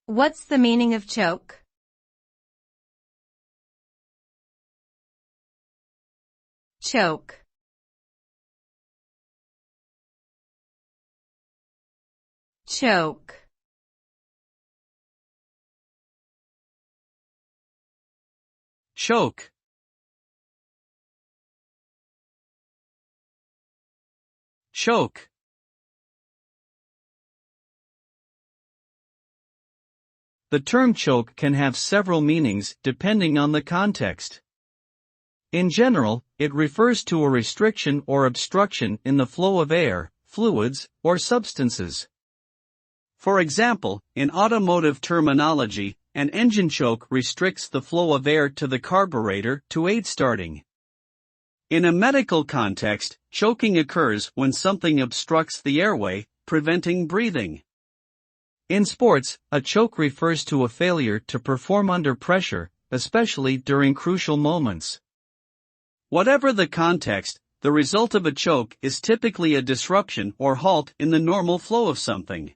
What's the meaning of choke? Choke. Choke. Choke. Choke. The term choke can have several meanings depending on the context. In general, it refers to a restriction or obstruction in the flow of air, fluids, or substances. For example, in automotive terminology, an engine choke restricts the flow of air to the carburetor to aid starting. In a medical context, choking occurs when something obstructs the airway, preventing breathing. In sports, a choke refers to a failure to perform under pressure, especially during crucial moments. Whatever the context, the result of a choke is typically a disruption or halt in the normal flow of something.